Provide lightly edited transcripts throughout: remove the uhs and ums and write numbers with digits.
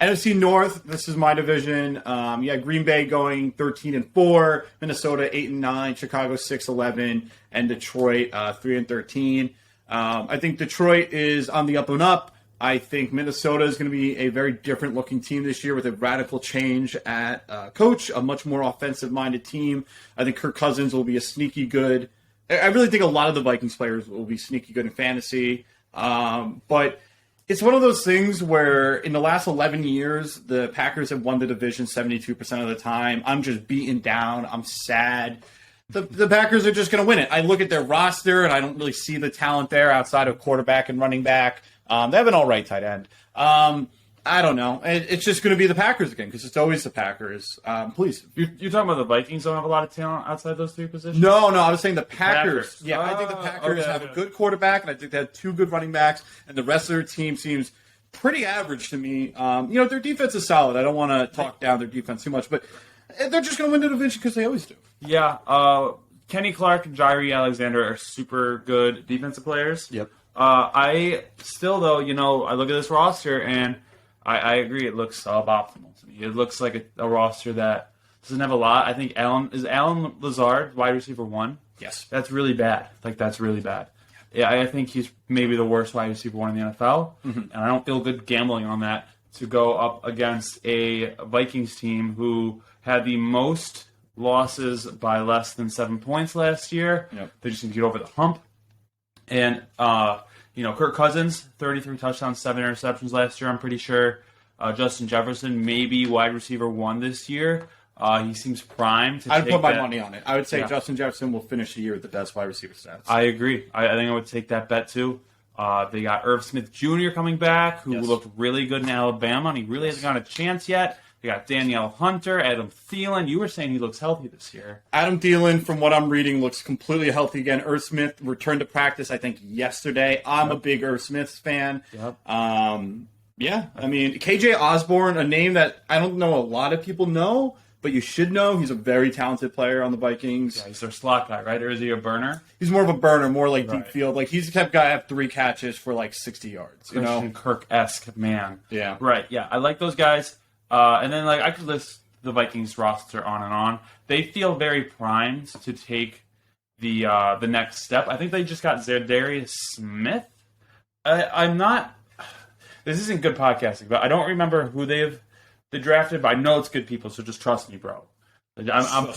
NFC North, this is my division. Green Bay going 13-4, Minnesota 8-9, Chicago 6-11, and Detroit 3-13. I think Detroit is on the up and up. I think Minnesota is going to be a very different looking team this year with a radical change at coach, a much more offensive minded team. I think Kirk Cousins will be a sneaky good. I really think a lot of the Vikings players will be sneaky good in fantasy. But it's one of those things where in the last 11 years, the Packers have won the division 72% of the time. I'm just beaten down. I'm sad. The Packers are just going to win it. I look at their roster, and I don't really see the talent there outside of quarterback and running back. They have an all right tight end. I don't know. It's just going to be the Packers again because it's always the Packers. Please. You're talking about the Vikings don't have a lot of talent outside those three positions? No, I was saying the Packers. Yeah, I think the Packers have a good quarterback, and I think they have two good running backs, and the rest of their team seems pretty average to me. Their defense is solid. I don't want to talk down their defense too much, but they're just going to win the division because they always do. Yeah, Kenny Clark and Jaire Alexander are super good defensive players. Yep. I still, though, I look at this roster, and I agree it looks suboptimal to me. It looks like a roster that doesn't have a lot. I think Allen Lazard, wide receiver 1? Yes. That's really bad. That's really bad. Yeah, I think he's maybe the worst wide receiver 1 in the NFL, and I don't feel good gambling on that to go up against a Vikings team who had the most losses by less than 7 points last year. Yep. They just need to get over the hump. And, Kirk Cousins, 33 touchdowns, 7 interceptions last year, I'm pretty sure. Justin Jefferson, maybe wide receiver 1 this year. He seems primed to I'd put my money on it. I would say Justin Jefferson will finish the year with the best wide receiver stats. I agree. I think I would take that bet, too. They got Irv Smith Jr. coming back, who looked really good in Alabama, and he really hasn't got a chance yet. They got Danielle Hunter, Adam Thielen. You were saying he looks healthy this year. Adam Thielen, from what I'm reading, looks completely healthy again. Irv Smith returned to practice, I think, yesterday. I'm a big Irv Smith fan. Yep. KJ Osborne, a name that I don't know a lot of people know, but you should know. He's a very talented player on the Vikings. Yeah, he's their slot guy, right? Or is he a burner? He's more of a burner, more like deep field. Like, he's the type of guy to have 3 catches for 60 yards. Christian Kirk-esque man. Yeah. Right, yeah. I like those guys. And then, I could list the Vikings roster on and on. They feel very primed to take the next step. I think they just got Zadarius Smith. I'm not. This isn't good podcasting, but I don't remember who they drafted. But I know it's good people, so just trust me, bro. I'm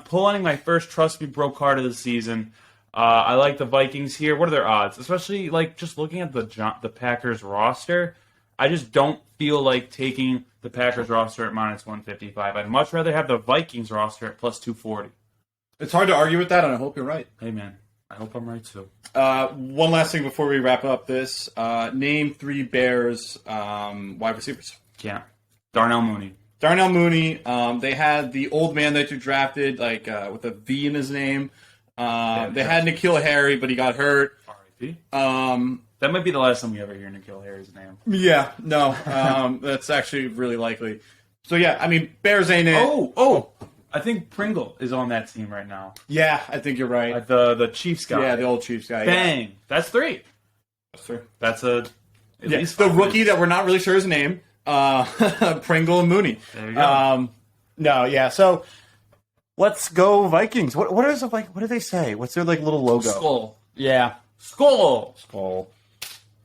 pulling my first trust me, bro card of the season. I like the Vikings here. What are their odds? Especially just looking at the Packers roster. I just don't feel like taking the Packers roster at minus 155. I'd much rather have the Vikings roster at plus 240. It's hard to argue with that, and I hope you're right. Hey, man. I hope I'm right, too. One last thing before we wrap up this. Name 3 Bears wide receivers. Yeah. Darnell Mooney. They had the old man that you drafted, with a V in his name. They had N'Keal Harry, but he got hurt. R.I.P. That might be the last time we ever hear N'Keal Harry's name. Yeah, no. That's actually really likely. So, Bears ain't it. Oh! I think Pringle is on that team right now. Yeah, I think you're right. The Chiefs guy. Yeah, the old Chiefs guy. Bang! Yeah. That's 3. That's 3. That's at least the rookie that we're not really sure his name. Pringle and Mooney. There you go. So let's go Vikings. What do they say? What's their little logo? Skull. Yeah. Skull.